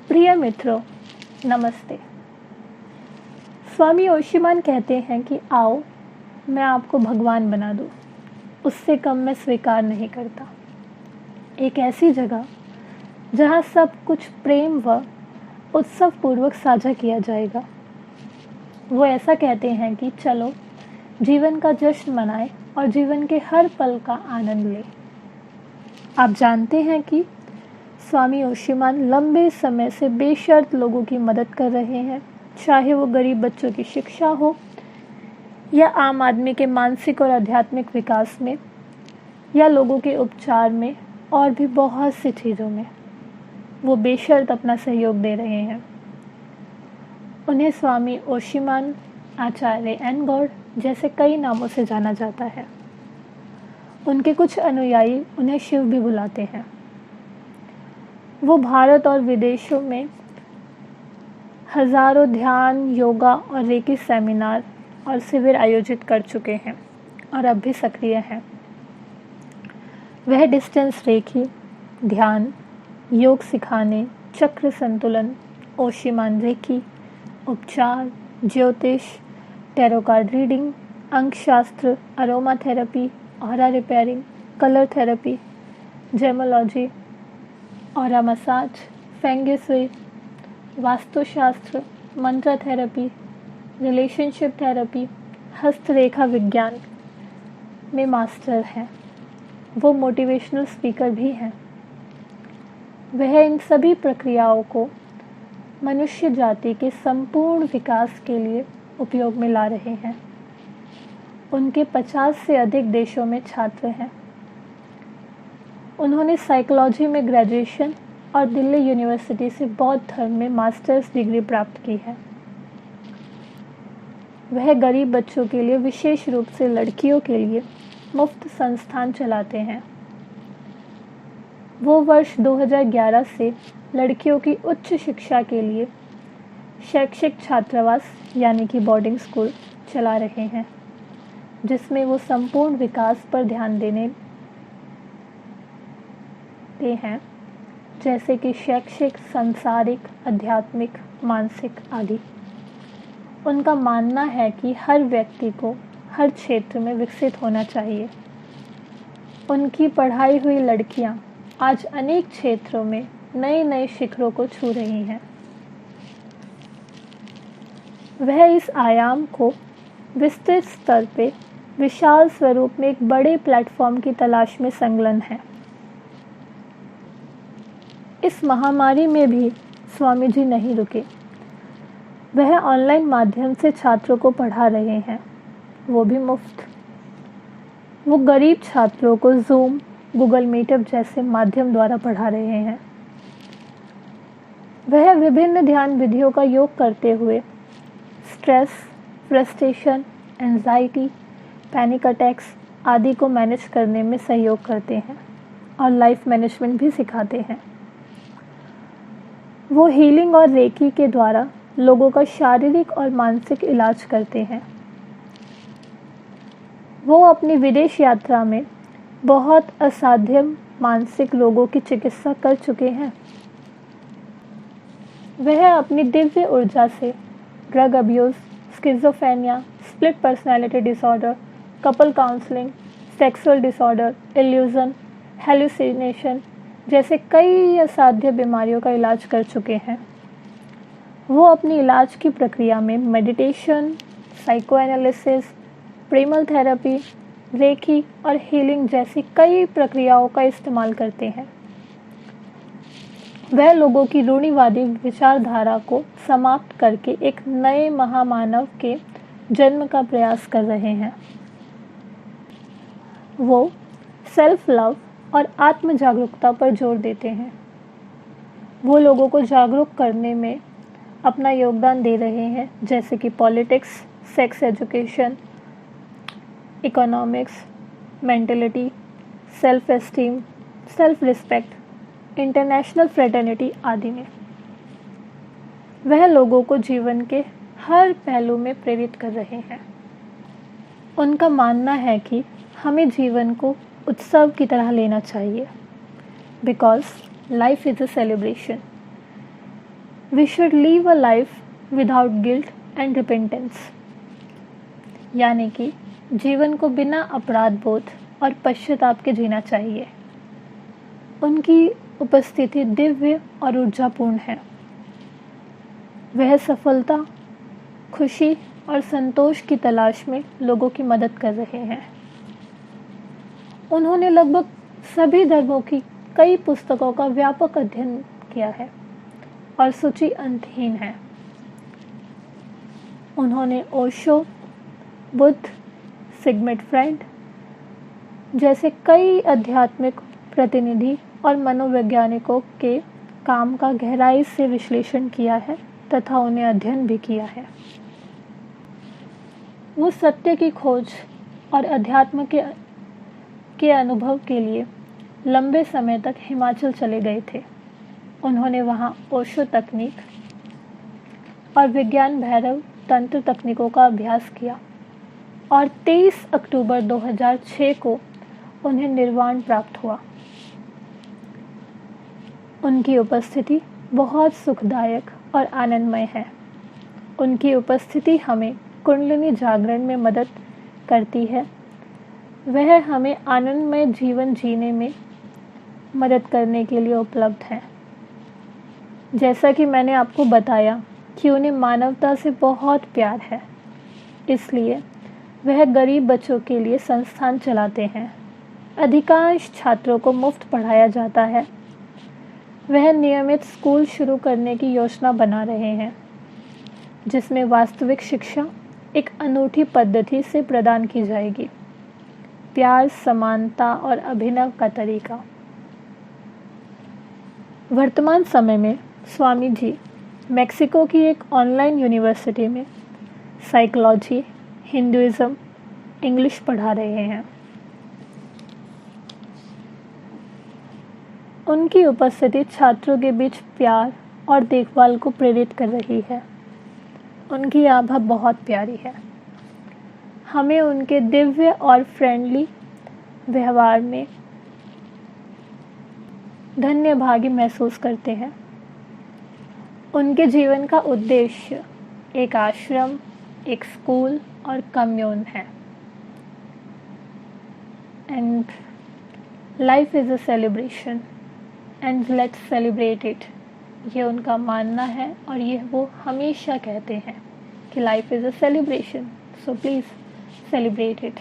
प्रिय मित्रों, नमस्ते। स्वामी ओशीमान कहते हैं कि आओ मैं आपको भगवान बना दूं, उससे कम मैं स्वीकार नहीं करता। एक ऐसी जगह जहां सब कुछ प्रेम व उत्सव पूर्वक साझा किया जाएगा। वो ऐसा कहते हैं कि चलो जीवन का जश्न मनाएं और जीवन के हर पल का आनंद लें। आप जानते हैं कि स्वामी ओशीमान लंबे समय से बेशर्त लोगों की मदद कर रहे हैं, चाहे वो गरीब बच्चों की शिक्षा हो या आम आदमी के मानसिक और आध्यात्मिक विकास में या लोगों के उपचार में और भी बहुत सी चीज़ों में वो बेशर्त अपना सहयोग दे रहे हैं। उन्हें स्वामी ओशीमान, आचार्य एन गॉड जैसे कई नामों से जाना जाता है। उनके कुछ अनुयायी उन्हें शिव भी बुलाते हैं। वो भारत और विदेशों में हजारों ध्यान, योगा और रेकी सेमिनार और शिविर आयोजित कर चुके हैं और अब भी सक्रिय हैं। वह डिस्टेंस रेकी, ध्यान, योग सिखाने, चक्र संतुलन, ओशीमान रेकी, उपचार, ज्योतिष, टैरो कार्ड रीडिंग, अंक शास्त्र, aromatherapy, aura repairing, colour therapy, gemology, aura massage, feng shui, वास्तुशास्त्र, मंत्र थेरेपी, रिलेशनशिप थेरेपी, हस्तरेखा विज्ञान में मास्टर हैं। वो मोटिवेशनल स्पीकर भी हैं। वह इन सभी प्रक्रियाओं को मनुष्य जाति के संपूर्ण विकास के लिए उपयोग में ला रहे हैं। उनके 50 से अधिक देशों में छात्र हैं। उन्होंने साइकोलॉजी में ग्रेजुएशन और दिल्ली यूनिवर्सिटी से बौद्ध धर्म में मास्टर्स डिग्री प्राप्त की है। वह गरीब बच्चों के लिए, विशेष रूप से लड़कियों के लिए मुफ्त संस्थान चलाते हैं। वो वर्ष 2011 से लड़कियों की उच्च शिक्षा के लिए शैक्षिक छात्रावास यानी कि बोर्डिंग स्कूल चला रहे हैं, जिसमें वो संपूर्ण विकास पर ध्यान देते हैं, जैसे कि शैक्षिक, सांसारिक, आध्यात्मिक, मानसिक आदि। उनका मानना है कि हर व्यक्ति को हर क्षेत्र में विकसित होना चाहिए। उनकी पढ़ाई हुई लड़कियां आज अनेक क्षेत्रों में नए नए शिखरों को छू रही हैं। वह इस आयाम को विस्तृत स्तर पे विशाल स्वरूप में एक बड़े प्लेटफॉर्म की तलाश में संलग्न है। इस महामारी में भी स्वामी जी नहीं रुके। वह ऑनलाइन माध्यम से छात्रों को पढ़ा रहे हैं, वो भी मुफ्त। वो गरीब छात्रों को जूम, गूगल मीटअप जैसे माध्यम द्वारा पढ़ा रहे हैं। वह विभिन्न ध्यान विधियों का योग करते हुए stress, frustration, anxiety, panic attacks आदि को मैनेज करने में सहयोग करते हैं और लाइफ मैनेजमेंट भी सिखाते हैं। वो हीलिंग और रेकी के द्वारा लोगों का शारीरिक और मानसिक इलाज करते हैं। वो अपनी विदेश यात्रा में बहुत असाध्य मानसिक रोगों की चिकित्सा कर चुके हैं। वह अपनी दिव्य ऊर्जा से drug abuse, schizophrenia, split personality disorder, couple counselling, sexual disorder, illusion, hallucination जैसे कई असाध्य बीमारियों का इलाज कर चुके हैं। वो अपनी इलाज की प्रक्रिया में meditation, psychoanalysis, Premal therapy, reiki और हीलिंग जैसी कई प्रक्रियाओं का इस्तेमाल करते हैं। वह लोगों की रूढ़िवादी विचारधारा को समाप्त करके एक नए महामानव के जन्म का प्रयास कर रहे हैं। वो सेल्फ लव और आत्म जागरूकता पर जोर देते हैं। वो लोगों को जागरूक करने में अपना योगदान दे रहे हैं, जैसे कि politics, sex education, economics, mentality, self esteem, self respect, international fraternity आदि में। वह लोगों को जीवन के हर पहलू में प्रेरित कर रहे हैं। उनका मानना है कि हमें जीवन को उत्सव की तरह लेना चाहिए, because life is a celebration. We should live a life without guilt and repentance, यानी कि जीवन को बिना अपराध बोध और पश्चाताप के जीना चाहिए। उनकी उपस्थिति दिव्य और ऊर्जापूर्ण है। वह सफलता, खुशी और संतोष की तलाश में लोगों की मदद कर रहे हैं। उन्होंने लगभग सभी धर्मों की कई पुस्तकों का व्यापक अध्ययन किया है और सूची अंतहीन है। उन्होंने ओशो, बुद्ध, सिगमंड फ्रायड जैसे कई आध्यात्मिक प्रतिनिधि और मनोवैज्ञानिकों के काम का गहराई से विश्लेषण किया है तथा उन्हें अध्ययन भी किया है। वो सत्य की खोज और अध्यात्म के अनुभव के लिए लंबे समय तक हिमाचल चले गए थे। उन्होंने वहाँ ओशो तकनीक और विज्ञान भैरव तंत्र तकनीकों का अभ्यास किया और 23 अक्टूबर 2006 को उन्हें निर्वाण प्राप्त हुआ। उनकी उपस्थिति बहुत सुखदायक और आनंदमय है। उनकी उपस्थिति हमें कुंडलिनी जागरण में मदद करती है। वह हमें आनंदमय जीवन जीने में मदद करने के लिए उपलब्ध है। जैसा कि मैंने आपको बताया कि उन्हें मानवता से बहुत प्यार है, इसलिए वह गरीब बच्चों के लिए संस्थान चलाते हैं। अधिकांश छात्रों को मुफ्त पढ़ाया जाता है। वह नियमित स्कूल शुरू करने की योजना बना रहे हैं, जिसमें वास्तविक शिक्षा एक अनूठी पद्धति से प्रदान की जाएगी। प्यार, समानता और अभिनव का तरीका। वर्तमान समय में स्वामी जी मेक्सिको की एक ऑनलाइन यूनिवर्सिटी में साइकोलॉजी, हिंदुइज्म, इंग्लिश पढ़ा रहे हैं। उनकी उपस्थिति छात्रों के बीच प्यार और देखभाल को प्रेरित कर रही है। उनकी आभा बहुत प्यारी है। हमें उनके दिव्य और फ्रेंडली व्यवहार में धन्य भागी महसूस करते हैं। उनके जीवन का उद्देश्य एक आश्रम, एक स्कूल और कम्यून है। And life is a celebration and let's celebrate it. ये उनका मानना है और ये वो हमेशा कहते हैं कि life is a celebration, so please celebrate it.